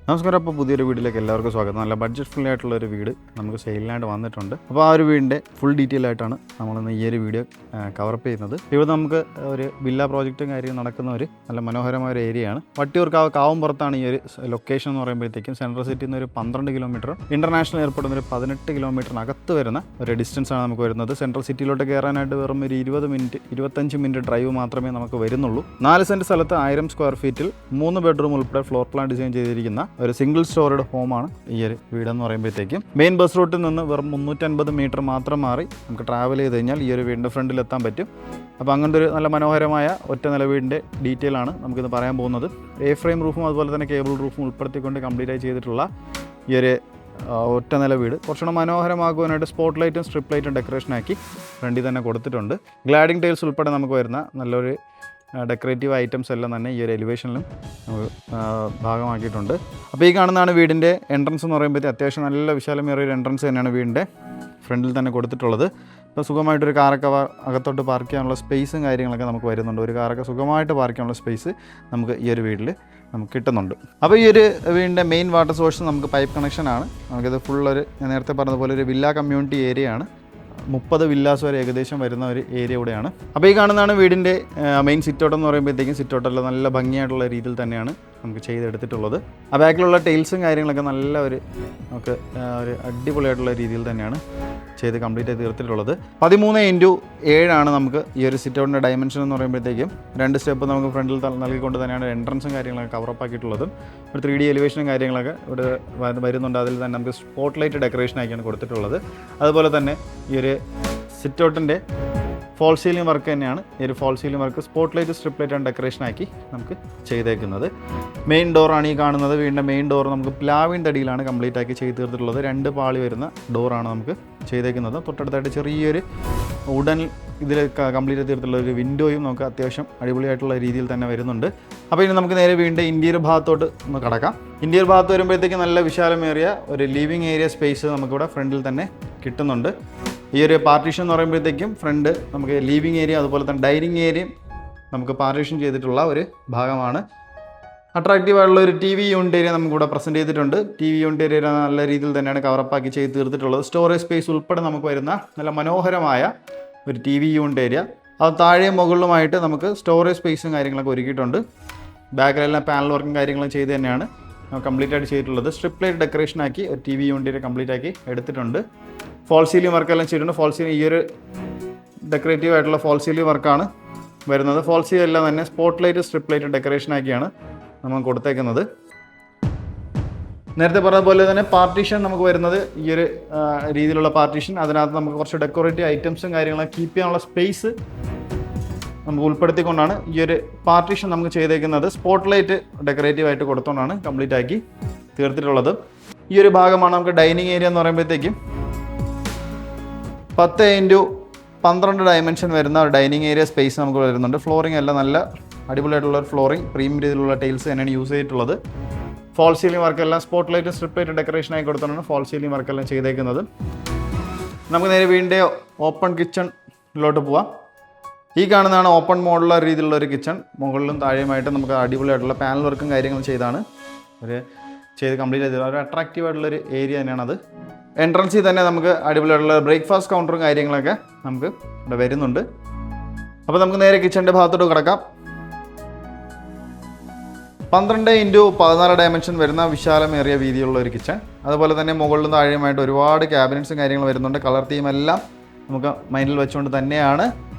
നമസ്കാരം. അപ്പോൾ പുതിയൊരു വീഡിയോയിലേക്ക് എല്ലാവർക്കും സ്വാഗതം. നല്ല ബഡ്ജറ്റ് ഫ്രണ്ട്ലി ആയിട്ടുള്ളൊരു വീട് നമുക്ക് സെയിലിനായിട്ട് വന്നിട്ടുണ്ട്. അപ്പോൾ ആ ഒരു വീടിൻ്റെ ഫുൾ ഡീറ്റെയിൽ ആയിട്ടാണ് നമ്മളിന്ന് ഈ ഒരു വീഡിയോ കവറപ്പ് ചെയ്യുന്നത്. ഇവിടെ നമുക്ക് ഒരു വില്ല പ്രോജക്റ്റും കാര്യം നടക്കുന്ന ഒരു നല്ല മനോഹരമായ ഒരു ഏരിയയാണ്. വട്ടിയൂർക്കാവ് കാവുംപുറത്താണ് ഈ ഒരു ലൊക്കേഷൻ എന്ന് പറയുമ്പോഴത്തേക്കും സെൻട്രൽ സിറ്റിയിൽ നിന്ന് ഒരു 12 കിലോമീറ്റർ, ഇന്റർനാഷണൽ എയർപോർട്ടിൽ നിന്ന് ഒരു 18 കിലോമീറ്ററിനകത്ത് വരുന്ന ഒരു ഡിസ്റ്റൻസ് ആണ് നമുക്ക് വരുന്നത്. സെൻട്രൽ സിറ്റിയിലോട്ട് കയറാനായിട്ട് വെറും ഒരു 25 മിനിറ്റ് ഡ്രൈവ് മാത്രമേ നമുക്ക് വരുന്നുള്ളൂ. 4 സെൻറ്റ് സ്ഥലത്ത് 1000 സ്ക്വയർ ഫീറ്റിൽ 3 ബെഡ്റൂം ഉൾപ്പെടെ ഫ്ലോർ പ്ലാൻ ഡിസൈൻ ചെയ്തിരിക്കുന്ന ഒരു സിംഗിൾ സ്റ്റോറേഡ് ഹോമാണ് ഈ ഒരു വീടെന്ന് പറയുമ്പോഴത്തേക്കും. മെയിൻ ബസ് റൂട്ടിൽ നിന്ന് വെറും 350 മീറ്റർ മാത്രം മാറി നമുക്ക് ട്രാവൽ ചെയ്ത് കഴിഞ്ഞാൽ ഈ ഒരു വീടിൻ്റെ ഫ്രണ്ടിൽ എത്താൻ പറ്റും. അപ്പോൾ അങ്ങനത്തെ ഒരു നല്ല മനോഹരമായ ഒറ്റ നില വീടിൻ്റെ ഡീറ്റെയിൽ ആണ് നമുക്കിത് പറയാൻ പോകുന്നത്. എ ഫ്രെയിം റൂഫും അതുപോലെ തന്നെ കേബിൾ റൂഫും ഉൾപ്പെടുത്തിക്കൊണ്ട് കംപ്ലീറ്റ് ആയി ചെയ്തിട്ടുള്ള ഈ ഒരു ഒറ്റ നില വീട് കുറച്ചുകൂടെ മനോഹരമാക്കുവാനായിട്ട് സ്പോട്ട് ലൈറ്റും സ്ട്രിപ്പ് ലൈറ്റും ഡെക്കറേഷനാക്കി ഫ്രണ്ടിൽ തന്നെ കൊടുത്തിട്ടുണ്ട്. ഗ്ലാഡിംഗ് ടൈൽസ് ഉൾപ്പെടെ നമുക്ക് വരുന്ന നല്ലൊരു ഡെക്കറേറ്റീവ് ഐറ്റംസ് എല്ലാം തന്നെ ഈ ഒരു എലിവേഷനിലും ഭാഗമാക്കിയിട്ടുണ്ട്. അപ്പോൾ ഈ കാണുന്നതാണ് വീടിൻ്റെ എൻട്രൻസ് എന്ന് പറയുമ്പോഴത്തേക്ക് അത്യാവശ്യം നല്ല വിശാലമേറിയ ഒരു എൻട്രൻസ് തന്നെയാണ് വീടിൻ്റെ ഫ്രണ്ടിൽ തന്നെ കൊടുത്തിട്ടുള്ളത്. ഇപ്പോൾ സുഖമായിട്ടൊരു കാറൊക്കെ അകത്തോട്ട് പാർക്ക് ചെയ്യാനുള്ള സ്പേസും കാര്യങ്ങളൊക്കെ നമുക്ക് വരുന്നുണ്ട്. ഒരു കാറൊക്കെ സുഖമായിട്ട് പാർക്ക് ചെയ്യാനുള്ള സ്പേസ് നമുക്ക് ഈ ഒരു വീട്ടിൽ നമുക്ക് കിട്ടുന്നുണ്ട്. അപ്പോൾ ഈ ഒരു വീടിൻ്റെ മെയിൻ വാട്ടർ സോഴ്സ് നമുക്ക് പൈപ്പ് കണക്ഷനാണ്. നമുക്കിത് ഫുള്ളൊരു ഞാൻ നേരത്തെ പറഞ്ഞതുപോലെ ഒരു വില്ല കമ്മ്യൂണിറ്റി ഏരിയയാണ്. 30 വില്ലാസ് വരെ ഏകദേശം വരുന്ന ഒരു ഏരിയ കൂടെയാണ്. അപ്പോൾ ഈ കാണുന്നതാണ് വീടിൻ്റെ മെയിൻ സിറ്റൗട്ട് എന്ന് പറയുമ്പോഴത്തേക്കും സിറ്റൗട്ടെല്ലാം നല്ല ഭംഗിയായിട്ടുള്ള രീതിയിൽ തന്നെയാണ് നമുക്ക് ചെയ്തെടുത്തിട്ടുള്ളത്. ആ ബാക്കിലുള്ള ടൈൽസും കാര്യങ്ങളൊക്കെ നല്ല നമുക്ക് ഒരു അടിപൊളിയായിട്ടുള്ള രീതിയിൽ തന്നെയാണ് ചെയ്ത് കംപ്ലീറ്റ് ചെയ്ത് തീർത്തിട്ടുള്ളത്. 13x7 നമുക്ക് ഈ ഒരു സിറ്റൗട്ടിൻ്റെ ഡയമെൻഷൻ എന്ന് പറയുമ്പോഴത്തേക്കും 2 സ്റ്റെപ്പ് നമുക്ക് ഫ്രണ്ടിൽ നൽകിക്കൊണ്ട് തന്നെയാണ് എൻട്രൻസും കാര്യങ്ങളൊക്കെ കവറപ്പ് ആക്കിയിട്ടുള്ളത്. ഒരു 3D എലിവേഷനും കാര്യങ്ങളൊക്കെ ഇവിടെ വരുന്നുണ്ട്. അതിൽ തന്നെ നമുക്ക് സ്പോട്ട് ലൈറ്റ് ഡെക്കറേഷനാക്കിയാണ് കൊടുത്തിട്ടുള്ളത്. അതുപോലെ തന്നെ ഈ ഒരു സിറ്റൗട്ടിൻ്റെ ഫോൾ സീലിംഗ് വർക്ക് തന്നെയാണ്. ഈ ഒരു false ceiling work spot light strip light and ഡെക്കറേഷനാക്കി നമുക്ക് ചെയ്തേക്കുന്നത്. മെയിൻ ഡോറാണ് ഈ കാണുന്നത്. വീടിൻ്റെ മെയിൻ ഡോർ നമുക്ക് പ്ലാവിൻ തടിയിലാണ് കംപ്ലീറ്റ് ആക്കി ചെയ്ത് തീർത്തിട്ടുള്ളത്. 2 പാളി വരുന്ന ഡോറാണ് നമുക്ക് ചെയ്തേക്കുന്നത്. തൊട്ടടുത്തായിട്ട് ചെറിയൊരു ഉടൻ ഇതിൽ കംപ്ലീറ്റ് തീർത്തിട്ടുള്ള ഒരു വിൻഡോയും നമുക്ക് അത്യാവശ്യം അടിപൊളിയായിട്ടുള്ള രീതിയിൽ തന്നെ വരുന്നുണ്ട്. അപ്പോൾ ഇനി നമുക്ക് നേരെ വീടിൻ്റെ ഇൻറ്റീരിയർ ഭാഗത്തോട്ട് ഒന്ന് കടക്കാം. ഇൻറ്റീരിയർ ഭാഗത്ത് വരുമ്പോഴത്തേക്ക് നല്ല വിശാലമേറിയ ഒരു ലിവിങ് ഏരിയ സ്പേസ് നമുക്കിവിടെ ഫ്രണ്ടിൽ തന്നെ കിട്ടുന്നുണ്ട്. ഈ ഒരു പാർട്ടീഷൻ എന്ന് പറയുമ്പോഴത്തേക്കും ഫ്രണ്ട് നമുക്ക് ലിവിങ് ഏരിയ അതുപോലെ തന്നെ ഡൈനിങ് ഏരിയയും നമുക്ക് പാർട്ടീഷൻ ചെയ്തിട്ടുള്ള ഒരു ഭാഗമാണ്. അട്രാക്റ്റീവായിട്ടുള്ള ഒരു TV യൂണിറ്റ് ഏരിയ നമുക്കിവിടെ പ്രസൻറ്റ് ചെയ്തിട്ടുണ്ട്. TV യൂണിറ്റ് ഏരിയ നല്ല രീതിയിൽ തന്നെയാണ് കവറപ്പാക്കി ചെയ്ത് തീർത്തിട്ടുള്ളത്. സ്റ്റോറേജ് സ്പേസ് ഉൾപ്പെടെ നമുക്ക് വരുന്ന നല്ല മനോഹരമായ ഒരു TV യൂണിറ്റ് ഏരിയ. അത് താഴെയും മുകളിലുമായിട്ട് നമുക്ക് സ്റ്റോറേജ് സ്പേസും കാര്യങ്ങളൊക്കെ ഒരുക്കിയിട്ടുണ്ട്. ബാക്കിലെല്ലാം പാനൽ വർക്കും കാര്യങ്ങളും ചെയ്ത് തന്നെയാണ് കംപ്ലീറ്റ് ആയിട്ട് ചെയ്തിട്ടുള്ളത്. സ്ട്രിപ്പ് ലൈറ്റ് ഡെക്കറേഷനാക്കി ഒരു TV യൂണിറ്റ് ഏരിയ കംപ്ലീറ്റ് ആക്കി എടുത്തിട്ടുണ്ട്. ഫോൾ സീലിംഗ് വർക്കെല്ലാം ചെയ്തിട്ടുണ്ട്. ഫോൾ സീലിംഗ് ഈ ഒരു ഡെക്കറേറ്റീവ് ആയിട്ടുള്ള ഫോൾ സീലിംഗ് വർക്കാണ് വരുന്നത്. ഫോൾ സീലിംഗ് എല്ലാം തന്നെ സ്പോട്ട് ലൈറ്റ് സ്ട്രിപ്പ് ലൈറ്റ് ഡെക്കറേഷനാക്കിയാണ് നമ്മൾ കൊടുത്തേക്കുന്നത്. നേരത്തെ പറഞ്ഞ പോലെ തന്നെ പാർട്ടീഷൻ നമുക്ക് വരുന്നത് ഈ ഒരു രീതിയിലുള്ള പാർട്ടീഷൻ. അതിനകത്ത് നമുക്ക് കുറച്ച് ഡെക്കറേറ്റീവ് ഐറ്റംസും കാര്യങ്ങളും കീപ്പ് ചെയ്യാനുള്ള സ്പേസ് നമുക്ക് ഉൾപ്പെടുത്തിക്കൊണ്ടാണ് ഈ ഒരു പാർട്ടീഷൻ നമുക്ക് ചെയ്തേക്കുന്നത്. സ്പോട്ട് ലൈറ്റ് ഡെക്കറേറ്റീവ് ആയിട്ട് കൊടുത്തുകൊണ്ടാണ് കംപ്ലീറ്റ് ആക്കി തീർത്തിട്ടുള്ളത്. ഈ ഒരു ഭാഗമാണ് നമുക്ക് ഡൈനിങ് ഏരിയ എന്ന് പറയുമ്പോഴത്തേക്കും 10x12 ഡയമെൻഷൻ വരുന്ന ഒരു ഡൈനിങ് ഏരിയ സ്പേസ് നമുക്ക് വരുന്നുണ്ട്. ഫ്ലോറിംഗ് എല്ലാം നല്ല അടിപൊളിയായിട്ടുള്ള ഒരു ഫ്ലോറിംഗ് പ്രീമിയം രീതിയിലുള്ള ടൈൽസ് തന്നെയാണ് യൂസ് ചെയ്തിട്ടുള്ളത്. ഫോൾ സീലിംഗ് വർക്കെല്ലാം സ്പോട്ട് ലൈറ്റ് സ്ട്രിപ്പ് ലൈറ്റ് ഡെക്കറേഷനായി കൊടുത്തുകൊണ്ടാണ് ഫോൾ സീലിംഗ് വർക്കെല്ലാം ചെയ്തേക്കുന്നത്. നമുക്ക് നേരെ വീടിൻ്റെ ഓപ്പൺ കിച്ചണിലോട്ട് പോവാം. ഈ കാണുന്നതാണ് ഓപ്പൺ മോഡുള്ള രീതിയിലുള്ള ഒരു കിച്ചൺ. മുകളിലും താഴെയുമായിട്ട് നമുക്ക് അടിപൊളിയായിട്ടുള്ള പാനൽ വർക്കും കാര്യങ്ങളും ചെയ്താണ് ചെയ്ത് കംപ്ലീറ്റ് ചെയ്ത് ഒരു അട്രാക്റ്റീവ് ആയിട്ടുള്ളൊരു ഏരിയ തന്നെയാണ് അത്. എൻട്രൻസിൽ തന്നെ നമുക്ക് അടിപൊളിയായിട്ടുള്ള ബ്രേക്ക്ഫാസ്റ്റ് കൗണ്ടറും കാര്യങ്ങളൊക്കെ നമുക്ക് ഇവിടെ വരുന്നുണ്ട്. അപ്പോൾ നമുക്ക് നേരെ കിച്ചണിൻ്റെ ഭാഗത്തോട്ട് കിടക്കാം. 12x14 ഡയമെൻഷൻ വരുന്ന വിശാലമേറിയ വീതിയുള്ള ഒരു കിച്ചൺ. അതുപോലെ തന്നെ മുകളിലും താഴെയുമായിട്ട് ഒരുപാട് ക്യാബിനറ്റ്സും കാര്യങ്ങളും വരുന്നുണ്ട്. കളർ തീമെല്ലാം നമുക്ക് മൈൻഡിൽ വെച്ചുകൊണ്ട് തന്നെയാണ്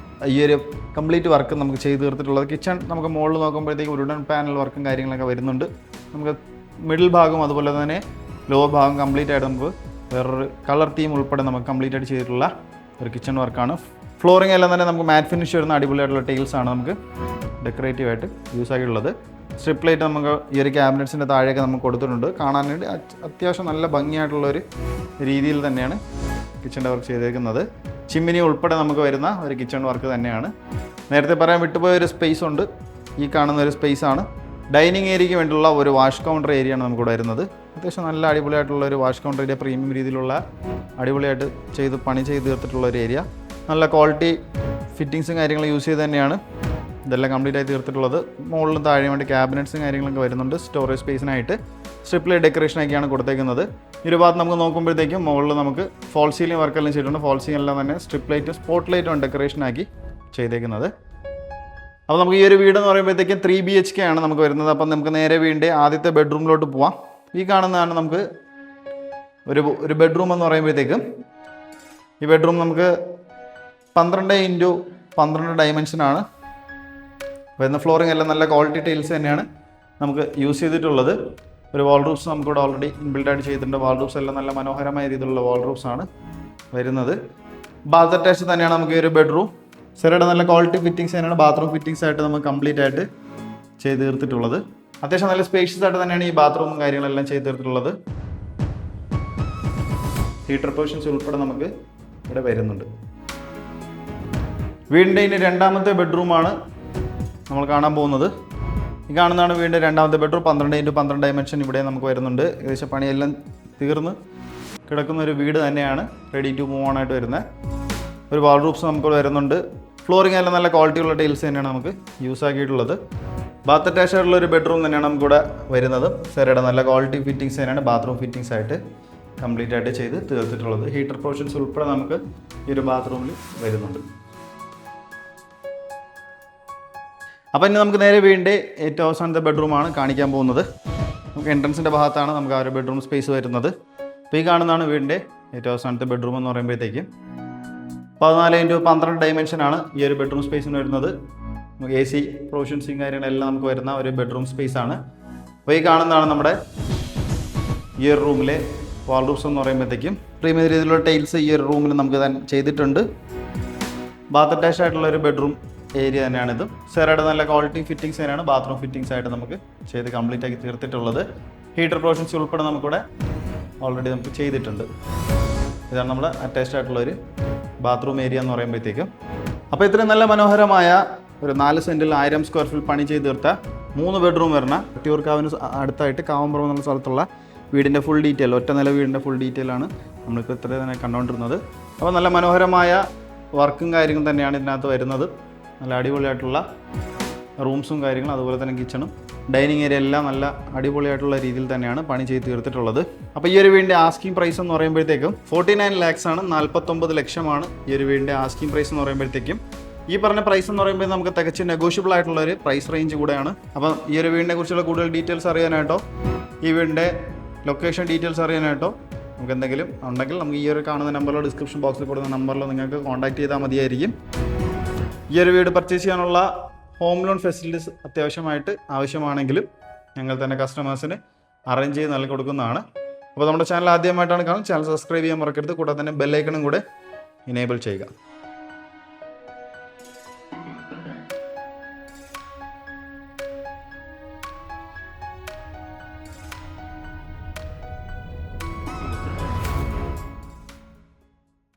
ഈ ഒരു കംപ്ലീറ്റ് വർക്ക് നമുക്ക് ചെയ്ത് തീർത്തിട്ടുള്ളത്. കിച്ചൺ നമുക്ക് മുകളിൽ നോക്കുമ്പോഴത്തേക്ക് വുഡൻ പാനൽ വർക്കും കാര്യങ്ങളൊക്കെ വരുന്നുണ്ട്. നമുക്ക് മിഡിൽ ഭാഗം അതുപോലെ തന്നെ ലോവർ ഭാഗം കംപ്ലീറ്റ് ആയിട്ട് നമുക്ക് വേറൊരു കളർ തീം ഉൾപ്പെടെ നമുക്ക് കംപ്ലീറ്റ് ആയിട്ട് ചെയ്തിട്ടുള്ള ഒരു കിച്ചൺ വർക്കാണ്. ഫ്ലോറിംഗ് എല്ലാം തന്നെ നമുക്ക് മാറ്റ് ഫിനിഷ് വരുന്ന അടിപൊളിയായിട്ടുള്ള ടൈൽസാണ് നമുക്ക് ഡെക്കറേറ്റീവ് ആയിട്ട് യൂസ് ആയിട്ടുള്ളത്. സ്ട്രിപ്പ് ലൈറ്റ് നമുക്ക് ഈ ഒരു ക്യാബിനറ്റ്സിൻ്റെ താഴെയൊക്കെ നമുക്ക് കൊടുത്തിട്ടുണ്ട്. കാണാൻ വേണ്ടി അത്യാവശ്യം നല്ല ഭംഗിയായിട്ടുള്ളൊരു രീതിയിൽ തന്നെയാണ് കിച്ചണിൻ്റെ വർക്ക് ചെയ്തേക്കുന്നത്. ചിമ്മിനി ഉൾപ്പെടെ നമുക്ക് വരുന്ന ഒരു കിച്ചൺ വർക്ക് തന്നെയാണ്. നേരത്തെ പറയാൻ വിട്ടുപോയ ഒരു സ്പേസ് ഉണ്ട്. ഈ കാണുന്ന ഒരു സ്പേസാണ് ഡൈനിങ് ഏരിയയ്ക്ക് വേണ്ടിയുള്ള ഒരു വാഷ് കൗണ്ടർ ഏരിയയാണ് നമുക്കിവിടെ വരുന്നത്. അത്യാവശ്യം നല്ല അടിപൊളിയായിട്ടുള്ള ഒരു വാഷ് കൗണ്ടർ ഏരിയ, പ്രീമിയം രീതിയിലുള്ള അടിപൊളിയായിട്ട് പണി ചെയ്ത് തീർത്തിട്ടുള്ള ഒരു ഏരിയ. നല്ല ക്വാളിറ്റി ഫിറ്റിങ്സും കാര്യങ്ങളും യൂസ് ചെയ്ത് തന്നെയാണ് ഇതെല്ലാം കംപ്ലീറ്റ് ആയി തീർത്തിട്ടുള്ളത്. മുകളിലും താഴെയും വേണ്ടി ക്യാബിനറ്റ്സും കാര്യങ്ങളൊക്കെ വരുന്നുണ്ട്. സ്റ്റോറേജ് സ്പേസിനായിട്ട് സ്ട്രിപ്പ് ലൈറ്റ് ഡെക്കറേഷനൊക്കെയാണ് കൊടുത്തേക്കുന്നത്. ഈ ഒരു ഭാഗത്ത് നമുക്ക് നോക്കുമ്പോഴത്തേക്കും മുകളിൽ നമുക്ക് ഫോൾ സീലിംഗ് വർക്കെല്ലാം ചെയ്തിട്ടുണ്ട്. ഫോൾ സീലിംഗ് എല്ലാം തന്നെ സ്ട്രിപ്പ് ലൈറ്റും സ്പോട്ട് ലൈറ്റും ഡെക്കറേഷനാക്കി ചെയ്തേക്കുന്നത്. അപ്പോൾ നമുക്ക് ഈ ഒരു വീട് എന്ന് പറയുമ്പോഴത്തേക്കും 3 BHK ആണ് നമുക്ക് വരുന്നത്. അപ്പം നമുക്ക് നേരെ വീടിൻ്റെ ആദ്യത്തെ ബെഡ്റൂമിലോട്ട് പോവാം. ഈ കാണുന്നതാണ് നമുക്ക് ഒരു ബെഡ്റൂം എന്ന് പറയുമ്പോഴത്തേക്കും ഈ ബെഡ്റൂം നമുക്ക് 12x12 ഡയമെൻഷനാണ് വരുന്ന. ഫ്ലോറിംഗ് എല്ലാം നല്ല ക്വാളിറ്റി ടൈൽസ് തന്നെയാണ് നമുക്ക് യൂസ് ചെയ്തിട്ടുള്ളത്. ഒരു വാൾ റൂഫ്സ് നമുക്കിവിടെ ഓൾറെഡി ഇൻബിൽഡായിട്ട് ചെയ്തിട്ടുണ്ട്. വാൾ റൂഫ്സ് എല്ലാം നല്ല മനോഹരമായ രീതിയിലുള്ള വാൾ റൂഫ്സ് ആണ് വരുന്നത്. ബാത്ത് അറ്റാച്ച് തന്നെയാണ് നമുക്ക് ഈ ഒരു ബെഡ്റൂം. സെറയുടെ നല്ല ക്വാളിറ്റി ഫിറ്റിങ്സ് തന്നെയാണ് ബാത്റൂം ഫിറ്റിങ്സ് ആയിട്ട് നമുക്ക് കംപ്ലീറ്റ് ആയിട്ട് ചെയ്ത് തീർത്തിട്ടുള്ളത്. അത്യാവശ്യം നല്ല സ്പേഷ്യസ് ആയിട്ട് തന്നെയാണ് ഈ ബാത്റൂമും കാര്യങ്ങളെല്ലാം ചെയ്ത് തീർത്തിട്ടുള്ളത്. ഹീറ്റർ പൊസിഷൻസ് ഉൾപ്പെടെ നമുക്ക് ഇവിടെ വരുന്നുണ്ട്. വീടിൻ്റെ ഇനി രണ്ടാമത്തെ ബെഡ്റൂമാണ് നമ്മൾ കാണാൻ പോകുന്നത്. ഈ കാണുന്നതാണ് വീടിൻ്റെ രണ്ടാമത്തെ ബെഡ്റൂം. 12x12 ഡയമെൻഷൻ ഇവിടെ നമുക്ക് വരുന്നുണ്ട്. ഏകദേശം പണിയെല്ലാം തീർന്ന് കിടക്കുന്ന ഒരു വീട് തന്നെയാണ്. റെഡി ടു മൂവ് ഓൺ ആയിട്ട് വരുന്നത് ഒരു വാൾ റൂഫ്സ് നമുക്ക് വരുന്നുണ്ട്. ഫ്ലോറിംഗ് എല്ലാം നല്ല ക്വാളിറ്റിയുള്ള ടൈൽസ് തന്നെയാണ് നമുക്ക് യൂസ് ആക്കിയിട്ടുള്ളത്. ബാത്ത് അറ്റാച്ച് ആയിട്ടുള്ള ഒരു ബെഡ്റൂം തന്നെയാണ് നമുക്കിവിടെ വരുന്നത്. സെറയുടെ നല്ല ക്വാളിറ്റി ഫിറ്റിങ്സ് തന്നെയാണ് ബാത്റൂം ഫിറ്റിങ്സ് ആയിട്ട് കംപ്ലീറ്റ് ആയിട്ട് ചെയ്ത് തീർത്തിട്ടുള്ളത്. ഹീറ്റർ പ്രൊവിഷൻസ് ഉൾപ്പെടെ നമുക്ക് ഈ ഒരു ബാത്റൂമിൽ വരുന്നുണ്ട്. അപ്പോൾ ഇനി നമുക്ക് നേരെ വീടിൻ്റെ ഏറ്റവും അവസാനത്തെ ബെഡ്റൂമാണ് കാണിക്കാൻ പോകുന്നത്. നമുക്ക് എൻട്രൻസിൻ്റെ ഭാഗത്താണ് നമുക്ക് ആ ഒരു ബെഡ്റൂം സ്പേസ് വരുന്നത്. അപ്പോൾ ഈ കാണുന്നതാണ് വീടിൻ്റെ ഏറ്റവും അവസാനത്തെ ബെഡ്റൂം എന്ന് പറയുമ്പോഴത്തേക്കും 14x12 ഡയമെൻഷനാണ് ഈ ഒരു ബെഡ്റൂം സ്പേസിന് വരുന്നത്. AC പ്രൊവിഷൻസും കാര്യങ്ങളെല്ലാം നമുക്ക് വരുന്ന ഒരു ബെഡ്റൂം സ്പേസാണ്. അപ്പോൾ ഈ കാണുന്നതാണ് നമ്മുടെ ഈ ഒരു റൂമിലെ വാൾ റൂഫ്സ് എന്ന് പറയുമ്പോഴത്തേക്കും പ്രീമിയം രീതിയിലുള്ള ടൈൽസ് ഈ ഒരു റൂമിൽ നമുക്ക് തന്നെ ചെയ്തിട്ടുണ്ട്. ബാത്ത് അറ്റാച്ച് ആയിട്ടുള്ള ഒരു ബെഡ്റൂം ഏരിയ തന്നെയാണിത്. സെറയുടെ നല്ല ക്വാളിറ്റി ഫിറ്റിങ്സ് തന്നെയാണ് ബാത്റൂം ഫിറ്റിങ്സ് ആയിട്ട് നമുക്ക് ചെയ്ത് കംപ്ലീറ്റ് ആക്കി തീർത്തിട്ടുള്ളത്. ഹീറ്റർ പ്രൊവിഷൻസ് ഉൾപ്പെടെ നമുക്കിവിടെ ഓൾറെഡി നമുക്ക് ചെയ്തിട്ടുണ്ട്. ഇതാണ് നമ്മുടെ അറ്റാച്ച്ഡ് ആയിട്ടുള്ളൊരു ബാത്റൂം ഏരിയ എന്ന് പറയുമ്പോഴത്തേക്കും. അപ്പോൾ ഇത്രയും നല്ല മനോഹരമായ ഒരു 4 സെൻറ്റിൽ 1000 സ്ക്വയർ ഫീറ്റ് പണി ചെയ്ത് തീർത്ത 3 ബെഡ്റൂം വരുന്ന വട്ടിയൂർക്കാവിന് അടുത്തായിട്ട് കാവമ്പുറം എന്നുള്ള സ്ഥലത്തുള്ള വീടിൻ്റെ ഫുൾ ഡീറ്റെയിൽ, ഒറ്റ നില വീടിൻ്റെ ഫുൾ ഡീറ്റെയിലാണ് നമ്മളിപ്പോൾ ഇത്ര തന്നെ കണ്ടുകൊണ്ടിരുന്നത്. അപ്പോൾ നല്ല മനോഹരമായ വർക്കും കാര്യങ്ങളും തന്നെയാണ് ഇതിനകത്ത് വരുന്നത്. നല്ല അടിപൊളിയായിട്ടുള്ള റൂംസും കാര്യങ്ങളും അതുപോലെ തന്നെ കിച്ചണും ഡൈനിങ് ഏരിയ എല്ലാം നല്ല അടിപൊളിയായിട്ടുള്ള രീതിയിൽ തന്നെയാണ് പണി ചെയ്ത് തീർത്തിട്ടുള്ളത്. അപ്പോൾ ഈ ഒരു വീടിൻ്റെ ആസ്കിംഗ് പ്രൈസ് എന്ന് പറയുമ്പോഴത്തേക്കും 49 lakhs ആണ്. 49 ലക്ഷമാണ് ഈ ഒരു വീടിൻ്റെ ആസ്കിംഗ് പ്രൈസ് എന്ന് പറയുമ്പോഴത്തേക്കും. ഈ പറഞ്ഞ പ്രൈസ് എന്ന് പറയുമ്പോൾ നമുക്ക് തികച്ച് നെഗോഷ്യബിൾ ആയിട്ടുള്ള ഒരു പ്രൈസ് റേഞ്ച് കൂടെയാണ്. അപ്പം ഈ ഒരു വീടിനെ കുറിച്ചുള്ള കൂടുതൽ ഡീറ്റെയിൽസ് അറിയാനായിട്ടോ ഈ വീടിൻ്റെ ലൊക്കേഷൻ ഡീറ്റെയിൽസ് അറിയാനായിട്ടോ നമുക്ക് എന്തെങ്കിലും ഉണ്ടെങ്കിൽ നമുക്ക് ഈ ഒരു കാണുന്ന നമ്പറിലോ ഡിസ്ക്രിപ്ഷൻ ബോക്സിൽ കൊടുക്കുന്ന നമ്പറിലോ നിങ്ങൾക്ക് കോൺടാക്ട് ചെയ്താൽ മതിയായിരിക്കും. ഈ ഒരു വീട് പർച്ചേസ് ചെയ്യാനുള്ള ഹോം ലോൺ ഫെസിലിറ്റീസ് അത്യാവശ്യമായിട്ട് ആവശ്യമാണെങ്കിലും ഞങ്ങൾ തന്നെ കസ്റ്റമേഴ്സിന് അറേഞ്ച് ചെയ്ത് നൽകി കൊടുക്കുന്നതാണ്. അപ്പോൾ നമ്മുടെ ചാനൽ ആദ്യമായിട്ടാണ് കാണുന്നത്, ചാനൽ സബ്സ്ക്രൈബ് ചെയ്യാൻ മറക്കരുത്. കൂടാതെ തന്നെ ബെല്ലൈക്കണും കൂടെ ഇനേബിൾ ചെയ്യുക.